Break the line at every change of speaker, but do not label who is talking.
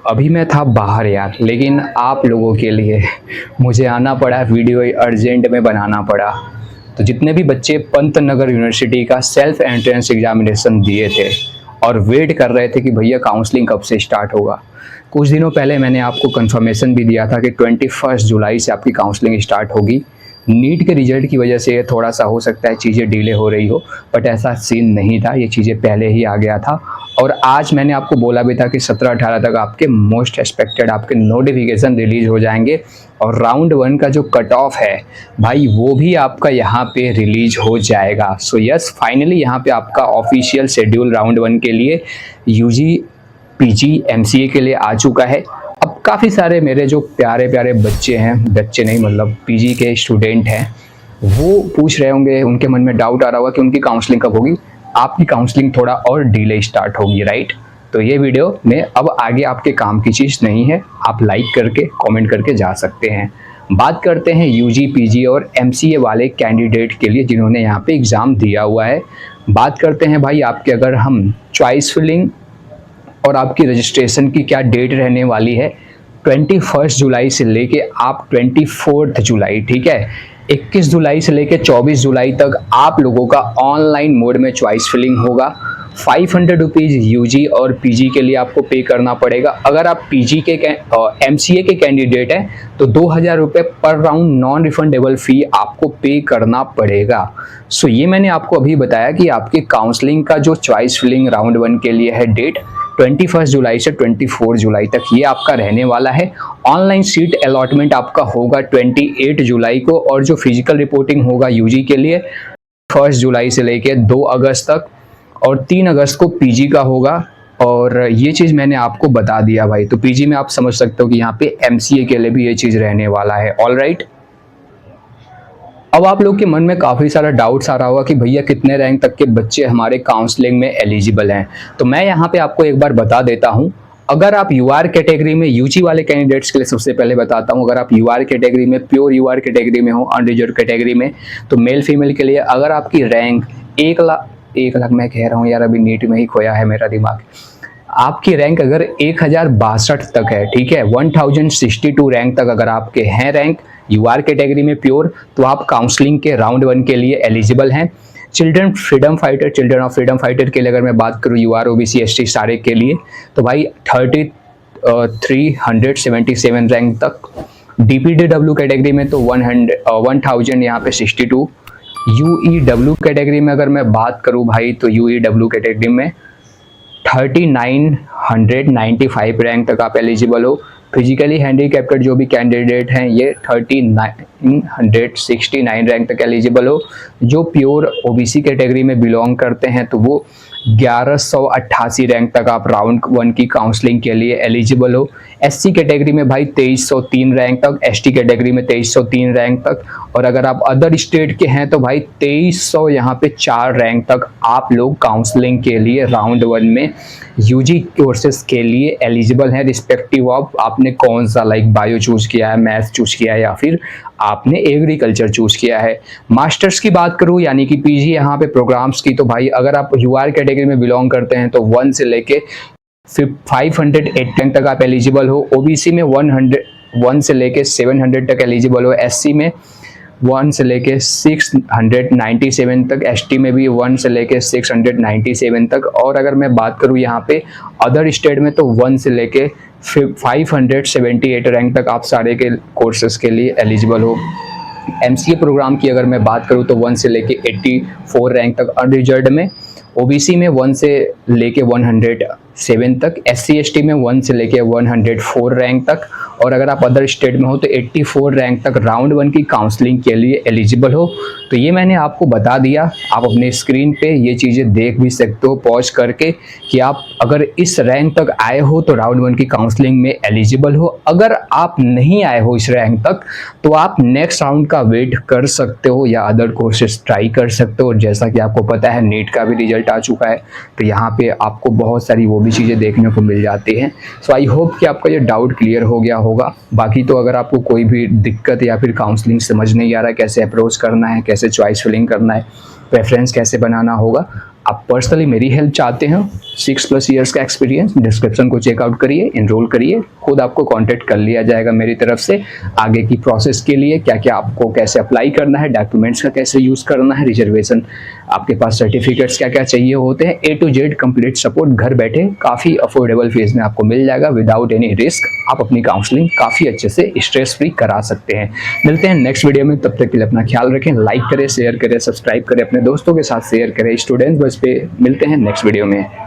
अभी मैं था बाहर यार, लेकिन आप लोगों के लिए मुझे आना पड़ा, वीडियो अर्जेंट में बनाना पड़ा। तो जितने भी बच्चे पंत नगर यूनिवर्सिटी का सेल्फ एंट्रेंस एग्जामिनेशन दिए थे और वेट कर रहे थे कि भैया काउंसलिंग कब से स्टार्ट होगा, कुछ दिनों पहले मैंने आपको कंफर्मेशन भी दिया था कि 21 जुलाई से आपकी काउंसलिंग स्टार्ट होगी। नीट के रिजल्ट की वजह से थोड़ा सा हो सकता है चीज़ें डिले हो रही हो, बट ऐसा सीन नहीं था, ये चीज़ें पहले ही आ गया था। और आज मैंने आपको बोला भी था कि 17-18 तक आपके मोस्ट एक्सपेक्टेड आपके नोटिफिकेशन रिलीज हो जाएंगे और राउंड 1 का जो कट ऑफ है भाई वो भी आपका यहाँ पे रिलीज हो जाएगा। सो यस, फाइनली यहाँ पे आपका ऑफिशियल शेड्यूल राउंड 1 के लिए यूजी पीजी एमसीए के लिए आ चुका है। अब काफ़ी सारे मेरे जो प्यारे प्यारे बच्चे हैं, बच्चे नहीं मतलब पीजी के स्टूडेंट हैं, वो पूछ रहे होंगे, उनके मन में डाउट आ रहा होगा कि उनकी काउंसलिंग कब होगी। आपकी काउंसलिंग थोड़ा और डिले स्टार्ट होगी, राइट। तो ये वीडियो में अब आगे आपके काम की चीज़ नहीं है, आप लाइक करके कमेंट करके जा सकते हैं। बात करते हैं यूजी पीजी और एमसीए वाले कैंडिडेट के लिए जिन्होंने यहाँ पे एग्ज़ाम दिया हुआ है। बात करते हैं भाई आपके, अगर हम चॉइस फिलिंग और आपकी रजिस्ट्रेशन की क्या डेट रहने वाली है, 21 जुलाई से लेके आप 24 जुलाई, ठीक है, 21 जुलाई से लेके 24 जुलाई तक आप लोगों का ऑनलाइन मोड में चॉइस फिलिंग होगा। 500 रुपीज़ यूजी और पीजी के लिए आपको पे करना पड़ेगा। अगर आप पीजी के एमसीए के कैंडिडेट हैं तो 2000 रुपये पर राउंड नॉन रिफंडेबल फ़ी आपको पे करना पड़ेगा। सो ये मैंने आपको अभी बताया कि आपके काउंसलिंग का जो चॉइस फिलिंग राउंड 1 के लिए है डेट 21 जुलाई से 24 जुलाई तक ये आपका रहने वाला है। ऑनलाइन सीट अलॉटमेंट आपका होगा 28 जुलाई को और जो फिजिकल रिपोर्टिंग होगा यूजी के लिए 1 जुलाई से लेके 2 अगस्त तक और 3 अगस्त को पीजी का होगा। और ये चीज़ मैंने आपको बता दिया भाई। तो पीजी में आप समझ सकते हो कि यहाँ पे एमसीए के लिए भी ये चीज़ रहने वाला है। All right. अब आप लोग के मन में काफ़ी सारा डाउट्स आ रहा होगा कि भैया कितने रैंक तक के बच्चे हमारे काउंसलिंग में एलिजिबल हैं। तो मैं यहाँ पे आपको एक बार बता देता हूँ। अगर आप यूआर कैटेगरी में, यूजी वाले कैंडिडेट्स के लिए सबसे पहले बताता हूँ, अगर आप यूआर कैटेगरी में, प्योर यूआर कैटेगरी में हो, अनरिजर्व कैटेगरी में, तो मेल फीमेल के लिए अगर आपकी रैंक 1 लाख मैं कह रहा हूँ यार, अभी नीट में ही खोया है मेरा दिमाग। आपकी रैंक अगर 1062 तक है, ठीक है, 1062 रैंक तक अगर आपके हैं रैंक यूआर कैटेगरी में प्योर, तो आप काउंसलिंग के राउंड 1 के लिए एलिजिबल हैं। चिल्ड्रन ऑफ फ्रीडम फाइटर के लिए अगर मैं बात करूँ यूआर ओबीसी एसटी सारे के लिए, तो भाई 377 रैंक तक। डीपीडब्ल्यू कैटेगरी में तो 1000 यहाँ पे 62। यूईडब्ल्यू कैटेगरी में अगर मैं बात करूँ भाई, तो यूईडब्ल्यू कैटेगरी में 3995 रैंक तक आप एलिजिबल हो। फिजिकली हैंडीकैप्टेड जो भी कैंडिडेट हैं ये 3969 रैंक तक एलिजिबल हो। जो प्योर ओबीसी कैटेगरी में बिलोंग करते हैं तो वो 1188 रैंक तक आप राउंड 1 की काउंसलिंग के लिए एलिजिबल हो। एससी कैटेगरी में भाई 2303 रैंक तक, एसटी कैटेगरी में 2303 रैंक तक, और अगर आप अदर स्टेट के हैं तो भाई 2300 यहाँ पे 4 रैंक तक आप लोग काउंसलिंग के लिए राउंड 1 में यूजी कोर्सेज के लिए एलिजिबल हैं, रिस्पेक्टिव ऑफ आपने कौन सा लाइक बायो चूज किया है, मैथ चूज किया है या फिर आपने एग्रीकल्चर चूज किया है। मास्टर्स की बात करूं यानी कि पीजी यहाँ पे प्रोग्राम्स की, तो भाई अगर आप यूआर कैटेगरी में बिलोंग करते हैं तो 1 से लेके 508 तक आप एलिजिबल हो। ओबीसी में 1 से लेके 700 तक एलिजिबल हो। एससी में 1 से लेके 697 तक, एसटी में भी 1 से लेके 697 तक, और अगर मैं बात करूं यहाँ पे अदर स्टेट में तो 1 से लेके 578 रैंक तक आप सारे के कोर्सेज के लिए एलिजिबल हो। एमसीए प्रोग्राम की अगर मैं बात करूं तो 1 से लेके 84 रैंक तक अनरिजर्व्ड में, ओबीसी में 1 से लेके 107 तक, एससी एसटी में 1 से लेके 104 रैंक तक, और अगर आप अदर स्टेट में हो तो 84 रैंक तक राउंड 1 की काउंसलिंग के लिए एलिजिबल हो। तो ये मैंने आपको बता दिया। आप अपने स्क्रीन पे ये चीज़ें देख भी सकते हो पॉज करके कि आप अगर इस रैंक तक आए हो तो राउंड 1 की काउंसलिंग में एलिजिबल हो। अगर आप नहीं आए हो इस रैंक तक तो आप नेक्स्ट राउंड का वेट कर सकते हो या अदर कोर्सेज ट्राई कर सकते हो। जैसा कि आपको पता है नीट का भी रिजल्ट आ चुका है, तो यहाँ पे आपको बहुत सारी वो भी चीज़ें देखने को मिल जाती हैं। सो आई होप कि आपका ये डाउट क्लियर हो गया होगा। बाकी तो अगर आपको कोई भी दिक्कत या फिर काउंसलिंग समझ नहीं आ रहा है, कैसे अप्रोच करना है, कैसे चॉइस फिलिंग करना है, प्रेफरेंस कैसे बनाना होगा, आप पर्सनली मेरी हेल्प चाहते हैं 6+ ईयर्स का एक्सपीरियंस। डिस्क्रिप्शन को चेकआउट करिए, इनरोल करिए, खुद आपको कांटेक्ट कर लिया जाएगा मेरी तरफ से आगे की प्रोसेस के लिए। क्या क्या आपको कैसे अप्लाई करना है, डॉक्यूमेंट्स का कैसे यूज़ करना है, रिजर्वेशन आपके पास सर्टिफिकेट्स क्या क्या चाहिए होते हैं, A to Z complete support घर बैठे काफ़ी अफोर्डेबल फीस में आपको मिल जाएगा विदाउट एनी रिस्क। आप अपनी काउंसलिंग काफ़ी अच्छे से स्ट्रेस फ्री करा सकते हैं। मिलते हैं नेक्स्ट वीडियो में, तब तक के लिए अपना ख्याल रखें, लाइक करें, शेयर करें, सब्सक्राइब करें, अपने दोस्तों के साथ शेयर करें। स्टूडेंट्स बस पे मिलते हैं नेक्स्ट वीडियो में।